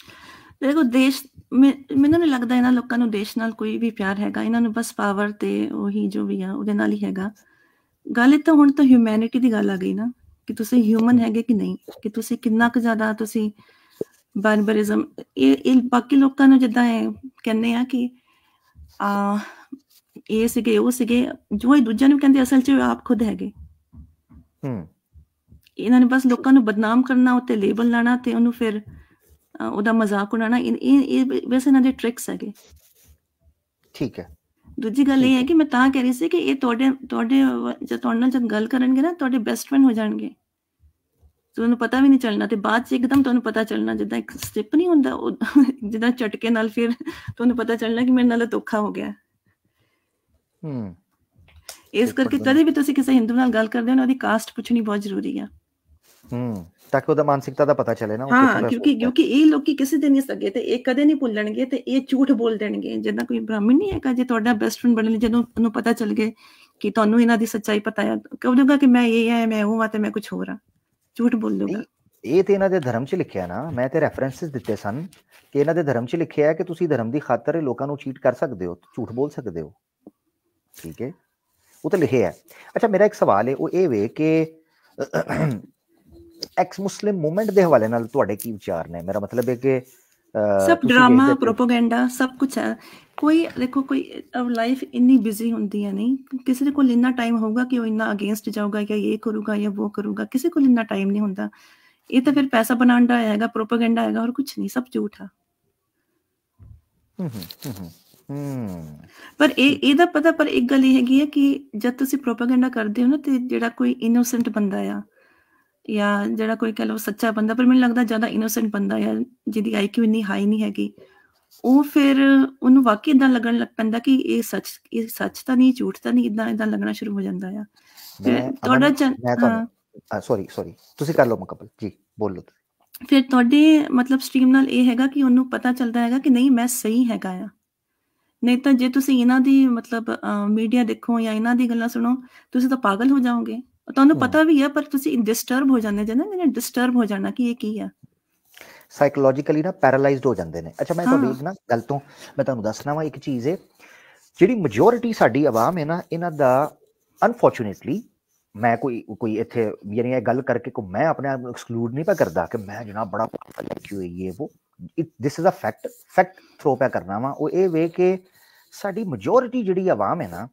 ਦੇਖੋ ਦੇਸ਼, ਮੈਨੂੰ ਨਹੀਂ ਲੱਗਦਾ ਇਹਨਾਂ ਲੋਕਾਂ ਨੂੰ ਦੇਸ਼ ਨਾਲ ਕੋਈ ਵੀ ਪਿਆਰ ਹੈਗਾ, ਇਹਨਾਂ ਨੂੰ ਬਸ ਪਾਵਰ ਤੇ ਉਹੀ ਜੋ ਵੀ ਆ ਉਹਦੇ ਨਾਲ ਹੀ ਹੈਗਾ। ਗੱਲ ਤਾਂ ਹੁਣ ਤਾਂ ਹਿਊਮੈਨਿਟੀ ਦੀ ਗੱਲ ਆ ਗਈ ਨਾ, ਕਿ ਤੁਸੀਂ ਹਿਊਮਨ ਹੈਗੇ ਕਿ ਨਹੀਂ, ਕਿ ਤੁਸੀਂ ਕਿੰਨਾ ਕੁ ਜ਼ਿਆਦਾ ਤੁਸੀਂ ਬਾਰਬਰਿਜ਼ਮ, ਇਹ ਬਾਕੀ ਲੋਕਾਂ ਨੂੰ ਜਿੱਦਾਂ ਇਹ ਕਹਿੰਦੇ ਆ ਕਿ ਇਹ ਸੀਗੇ ਉਹ ਸੀਗੇ, ਜੋ ਇਹ ਦੂਜਿਆਂ ਨੂੰ ਕਹਿੰਦੇ ਅਸਲ 'ਚ ਆਪ ਖੁਦ ਹੈਗੇ। ਇਹਨਾਂ ਨੇ ਬਸ ਲੋਕਾਂ ਨੂੰ ਬਦਨਾਮ ਕਰਨਾ, ਉੱਤੇ ਲੇਬਲ ਲਾਣਾ ਤੇ ਉਹਨੂੰ ਫਿਰ ਉਹਦਾ ਮਜ਼ਾਕ ਉਡਾਉਣਾ, ਇਹ ਵੈਸੇ ਇਹਨਾਂ ਦੇ ਟ੍ਰਿਕਸ ਹੈਗੇ। ਠੀਕ ਹੈ। ਦੂਜੀ ਗੱਲ ਇਹ ਹੈ ਕਿ ਮੈਂ ਤਾਂ ਕਹਿ ਰਹੀ ਸੀ ਕਿ ਇਹ ਤੁਹਾਡੇ ਨਾਲ ਜਦ ਗੱਲ ਕਰਨਗੇ ਨਾ, ਤੁਹਾਡੇ ਬੈਸਟ ਫਰੈਂਡ ਹੋ ਜਾਣਗੇ, ਤੁਹਾਨੂੰ ਪਤਾ ਵੀ ਨਹੀਂ ਚੱਲਣਾ, ਤੇ ਬਾਅਦ 'ਚ ਇੱਕਦਮ ਤੁਹਾਨੂੰ ਪਤਾ ਚੱਲਣਾ, ਜਿੱਦਾਂ ਇੱਕ ਸਟਿਪ ਨਹੀਂ ਹੁੰਦਾ, ਜਿੱਦਾਂ ਝਟਕੇ ਨਾਲ ਫਿਰ ਤੁਹਾਨੂੰ ਪਤਾ ਚੱਲਣਾ ਕਿ ਮੇਰੇ ਨਾਲ ਧੋਖਾ ਹੋ ਗਿਆ। ਇਸ ਕਰਕੇ ਕਦੇ ਵੀ ਤੁਸੀਂ ਕਿਸੇ ਹਿੰਦੂ ਨਾਲ ਗੱਲ ਕਰਦੇ ਹੋ ਨਾ, ਉਹਦੀ ਕਾਸਟ ਪੁੱਛਣੀ ਬਹੁਤ ਜ਼ਰੂਰੀ ਆ, ਤਾਂ ਕਿ ਉਹਦਾ ਮਾਨਸਿਕਤਾ ਦਾ ਪਤਾ ਚੱਲੇ ਨਾ। ਹਾਂ, ਕਿਉਂਕਿ ਇਹ ਲੋਕੀ ਕਿਸੇ ਦੇ ਨਹੀਂ ਸਕੇ ਤੇ ਇਹ ਕਦੇ ਨਹੀਂ ਭੁੱਲਣਗੇ, ਤੇ ਇਹ ਝੂਠ ਬੋਲ ਦੇਣਗੇ। ਜਿੱਦਾਂ ਕੋਈ ਬ੍ਰਾਹਮਣ ਨਹੀਂ ਹੈਗਾ, ਜੇ ਤੁਹਾਡਾ ਬੈਸਟ ਫਰੈਂਡ ਬਣਨ ਲਈ ਜਦੋਂ ਉਹਨੂੰ ਪਤਾ ਚੱਲ ਗਏ ਕਿ ਤੁਹਾਨੂੰ ਇਹਨਾਂ ਦੀ ਸੱਚਾਈ ਪਤਾ ਆ, ਕਹੂਗਾ ਕਿ ਮੈਂ ਇਹ ਹੈ, ਮੈਂ ਉਹ ਆ, ਤੇ ਮੈਂ ਕੁਛ ਹੋਰ ਆ, ਝੂਠ ਬੋਲੂਗਾ। ਇਹ ਤੇ ਇਹਨਾਂ ਦੇ ਧਰਮ 'ਚ ਲਿਖਿਆ ਨਾ, ਮੈਂ ਤੇ ਰੈਫਰੈਂਸਿਸ ਦਿੱਤੇ ਸਨ ਕਿ ਇਹਨਾਂ ਦੇ ਧਰਮ 'ਚ ਲਿਖਿਆ ਹੈ ਕਿ ਤੁਸੀਂ ਧਰਮ ਦੀ ਖਾਤਰ ਲੋਕਾਂ ਨੂੰ ਚੀਟ ਕਰ ਸਕਦੇ ਹੋ, ਝੂਠ ਬੋਲ ਸਕਦੇ ਹੋ, ਠੀਕ ਹੈ, ਉਹ ਤਾਂ ਲਿਖਿਆ ਹੈ। ਅੱਛਾ, ਮੇਰਾ ਇੱਕ ਸਵਾਲ ਹੈ, ਉਹ ਇਹ ਵੇ ਕਿ ਐਕਸ ਮੁਸਲਿਮ ਮੂਵਮੈਂਟ ਦੇ ਹਵਾਲੇ ਨਾਲ ਤੁਹਾਡੇ ਕੀ ਵਿਚਾਰ ਨੇ? ਮੇਰਾ ਮਤਲਬ ਹੈ ਕਿ ਸਭ ਡਰਾਮਾ, ਪ੍ਰੋਪੇਗੈਂਡਾ, ਸਭ ਕੁਛ ਹੈ। ਕੋਈ ਦੇਖੋ, ਕੋਈ ਲਾਈਫ ਇੰਨੀ ਬਿਜ਼ੀ ਹੁੰਦੀ ਹੈ, ਨਹੀਂ ਕਿਸੇ ਦੇ ਕੋਲ ਇੰਨਾ ਟਾਈਮ ਹੋਊਗਾ ਕਿ ਉਹ ਇੰਨਾ ਅਗੇਂਸਟ ਜਾਊਗਾ ਜਾਂ ਇਹ ਕਰੂਗਾ ਜਾਂ ਉਹ ਕਰੂਗਾ, ਕਿਸੇ ਕੋਲ ਇੰਨਾ ਟਾਈਮ ਨਹੀਂ ਹੁੰਦਾ। ਇਹ ਤਾਂ ਫਿਰ ਪੈਸਾ ਬਣਾਉਣ ਦਾ ਹੈਗਾ, ਪ੍ਰੋਪੇਗੈਂਡਾ ਹੈਗਾ, ਹੋਰ ਕੁਛ ਨਹੀਂ, ਸਭ ਝੂਠ ਆ। ਪਰ ਇਹਦਾ ਪਤਾ, ਪਰ ਇੱਕ ਗੱਲ ਇਹ ਹੈਗੀ ਹੈ ਕਿ ਜਦ ਤੁਸੀਂ ਪ੍ਰੋਪੇਗੈਂਡਾ ਕਰਦੇ ਹੋ ਨਾ, ਤੇ ਜਿਹੜਾ ਕੋਈ ਇਨੋਸੈਂਟ ਬੰਦਾ ਆ ਜਾਂ ਜਿਹੜਾ ਕੋਈ ਕਹਿ ਲਓ ਸੱਚਾ ਬੰਦਾ, ਪਰ ਮੈਨੂੰ ਲੱਗਦਾ ਜ਼ਿਆਦਾ ਇਨੋਸੈਂਟ ਬੰਦਾ ਆ, ਜਿਹਦੀ IQ ਇੰਨੀ ਹਾਈ ਨਹੀਂ ਹੈਗੀ, ਉਹ ਫਿਰ ਉਹਨੂੰ ਵਾਕਈ ਏਦਾਂ ਲੱਗਣ ਲੱਗ ਪੈਂਦਾ ਕਿ ਇਹ ਸੱਚ ਤਾਂ ਨਹੀਂ, ਝੂਠ ਤਾਂ ਨਹੀਂ, ਏਦਾਂ ਲੱਗਣਾ ਸ਼ੁਰੂ ਹੋ ਜਾਂਦਾ ਆ। ਸੌਰੀ ਤੁਸੀਂ ਕਰ ਲਓ ਮੁਕੱਮਲ ਜੀ, ਬੋਲੋ। ਫਿਰ ਤੁਹਾਡੇ ਮਤਲਬ ਸਟ੍ਰੀਮ ਨਾਲ ਇਹ ਹੈਗਾ ਕਿ ਉਹਨੂੰ ਪਤਾ ਚੱਲਦਾ ਹੈਗਾ ਕਿ ਨਹੀਂ ਮੈਂ ਸਹੀ ਹੈਗਾ ਆ। ਨਹੀਂ ਤਾਂ ਜੇ ਤੁਸੀਂ ਇਹਨਾਂ ਦੀ ਮਤਲਬ ਮੀਡੀਆ ਦੇਖੋ ਜਾਂ ਇਹਨਾਂ ਦੀ ਗੱਲਾਂ ਸੁਣੋ, ਤੁਸੀਂ ਤਾਂ ਪਾਗਲ ਹੋ ਜਾਓਗੇ। ਤੁਹਾਨੂੰ ਪਤਾ ਵੀ ਆ, ਪਰ ਤੁਸੀਂ ਡਿਸਟਰਬ ਹੋ ਜਾਂਦੇ ਜੇ ਨਾ, ਮੈਨੇ ਡਿਸਟਰਬ ਹੋ ਜਾਣਾ ਕਿ ਇਹ ਕੀ ਆ, ਸਾਈਕੋਲੋਜੀਕਲੀ ਨਾ ਪੈਰਾਲਾਈਜ਼ਡ ਹੋ ਜਾਂਦੇ ਨੇ। ਅੱਛਾ, ਮੈਂ ਤੁਹਾਡੀ ਇੱਕ ਨਾ ਗੱਲ ਤੋਂ ਮੈਂ ਤੁਹਾਨੂੰ ਦੱਸਣਾ ਵਾ, ਇੱਕ ਚੀਜ਼ ਹੈ, ਜਿਹੜੀ ਮੈਜੋਰਿਟੀ ਸਾਡੀ ਆਵਾਮ ਹੈ ਨਾ, ਇਹਨਾਂ ਦਾ ਅਨਫੋਰਚੂਨੇਟਲੀ, ਮੈਂ ਕੋਈ ਇੱਥੇ ਯਾਨੀ ਇਹ ਗੱਲ ਕਰਕੇ ਕੋ ਮੈਂ ਆਪਣੇ ਆਪ ਨੂੰ ਐਕਸਕਲੂਡ ਨਹੀਂ ਪਾ ਕਰਦਾ ਕਿ ਮੈਂ ਜਨਾਬ ਬੜਾ ਕਿਉਂ ਇਹ ਉਹ, ਦਿਸ ਇਜ਼ ਅ ਫੈਕਟ ਥਰੋ ਪਿਆ ਕਰਨਾ ਵਾ। ਉਹ ਇਹ ਵੇ ਕਿ ਸਾਡੀ ਮੈਜੋਰਿਟੀ ਜਿਹੜੀ ਆਵਾਮ ਹੈ ਨਾ,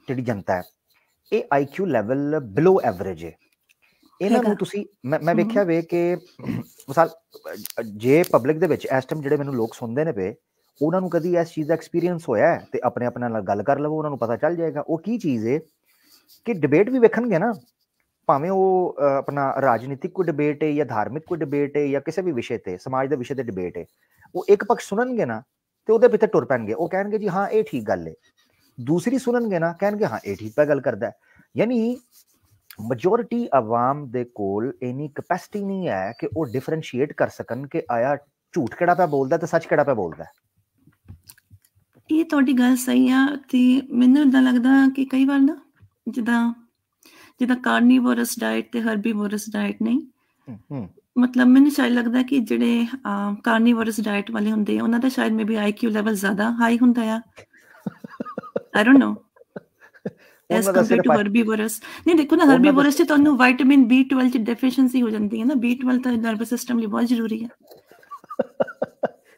ਜਿਹੜੀ ਜਨਤਾ ਹੈ, ਇਹ IQ ਲੈਵਲ ਬਿਲੋ ਐਵਰੇਜ ਹੈ। ਇਹਨਾਂ ਨੂੰ ਤੁਸੀਂ ਮੈਂ ਵੇਖਿਆ ਵੇ ਕਿ ਮਿਸਾਲ ਜੇ ਪਬਲਿਕ ਦੇ ਵਿੱਚ ਇਸ ਟਾਈਮ ਜਿਹੜੇ ਮੈਨੂੰ ਲੋਕ ਸੁਣਦੇ ਨੇ ਪਏ, ਉਹਨਾਂ ਨੂੰ ਕਦੀ ਇਸ ਚੀਜ਼ ਦਾ ਐਕਸਪੀਰੀਅੰਸ ਹੋਇਆ ਹੈ ਤੇ ਆਪਣੇ ਨਾਲ ਗੱਲ ਕਰ ਲਵੋ, ਉਹਨਾਂ ਨੂੰ ਪਤਾ ਚੱਲ ਜਾਏਗਾ। ਉਹ ਕੀ ਚੀਜ਼ ਹੈ ਕਿ ਡਿਬੇਟ ਵੀ ਵੇਖਣਗੇ ਨਾ, ਭਾਵੇਂ ਉਹ ਆਪਣਾ ਰਾਜਨੀਤਿਕ ਕੋਈ ਡਿਬੇਟ ਹੈ ਜਾਂ ਧਾਰਮਿਕ ਕੋਈ ਡਿਬੇਟ ਹੈ ਜਾਂ ਕਿਸੇ ਵੀ ਵਿਸ਼ੇ ਤੇ, ਸਮਾਜ ਦੇ ਵਿਸ਼ੇ ਤੇ ਡਿਬੇਟ ਹੈ, ਉਹ ਇੱਕ ਪੱਖ ਸੁਣਨਗੇ ਨਾ ਤੇ ਉਹਦੇ ਪਿੱਛੇ ਟੁਰ ਪੈਣਗੇ। ਉਹ ਕਹਿਣਗੇ ਜੀ ਹਾਂ ਇਹ ਠੀਕ ਗੱਲ ਹੈ, ਦੂਸਰੀ ਸੁਣਨਗੇ ਨਾ ਕਹਿਣਗੇ ਹਾਂ ਇਹ ਠੀਕ ਪਾ ਗੱਲ ਕਰਦਾ। ਯਾਨੀ ਮੈਜੋਰਿਟੀ ਆਵਾਮ ਦੇ ਕੋਲ ਇੰਨੀ ਕੈਪੈਸਿਟੀ ਨਹੀਂ ਹੈ ਕਿ ਉਹ ਡਿਫਰੈਂਸ਼ੀਏਟ ਕਰ ਸਕਣ ਕਿ ਆਇਆ ਝੂਠ ਕਿਹੜਾ ਪਿਆ ਬੋਲਦਾ ਤੇ ਸੱਚ ਕਿਹੜਾ ਪਿਆ ਬੋਲਦਾ। ਇਹ ਤੁਹਾਡੀ ਗੱਲ ਸਹੀ ਆ, ਤੇ ਮੈਨੂੰ ਏਦਾਂ ਲੱਗਦਾ ਕਿ ਕਈ ਵਾਰ ਨਾ ਜਿੱਦਾਂ ਕਾਰਨੀਵੋਰਸ ਡਾਇਟ ਤੇ ਹਰਬੀਵੋਰਸ ਡਾਇਟ ਨਹੀਂ, ਮਤਲਬ ਮੈਨੂੰ ਸ਼ਾਇਦ ਲੱਗਦਾ ਕਿ ਜਿਹੜੇ ਕਾਰਨੀਵੋਰਸ ਡਾਇਟ ਵਾਲੇ ਹੁੰਦੇ ਆ, ਉਹਨਾਂ ਦਾ ਸ਼ਾਇਦ ਮੇਬੀ IQ ਲੈਵਲ ਜ਼ਿਆਦਾ ਹਾਈ ਹੁੰਦਾ ਆ। I don't know. As compare to herbivores. ਨਹੀਂ ਦੇਖੋ ਨਾ, ਹਰਬੀਵੋਰਸ 'ਚ ਤੁਹਾਨੂੰ ਵਿਟਾਮਿਨ B12 'ਚ ਡੈਫੀਸ਼ੀਐਂਸੀ ਹੋ ਜਾਂਦੀ ਹੈ ਨਾ। B12 ਤਾਂ ਨਰਵਸ ਸਿਸਟਮ ਲਈ ਬਹੁਤ ਜ਼ਰੂਰੀ ਹੈ।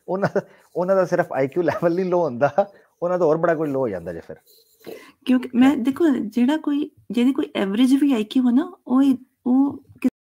ਉਹਨਾਂ ਦਾ ਸਿਰਫ IQ ਲੈਵਲ ਨਹੀਂ ਲੋ ਹੁੰਦਾ, ਉਹਨਾਂ ਦਾ ਹੋਰ ਬੜਾ ਕੋਈ ਲੋ ਹੋ ਜਾਂਦਾ ਜੇ ਫਿਰ। ਕਿਉਂਕਿ ਮੈਂ ਦੇਖੋ ਜਿਹਦੀ ਕੋਈ ਐਵਰੇਜ ਵੀ IQ ਹੋ ਨਾ, ਉਹ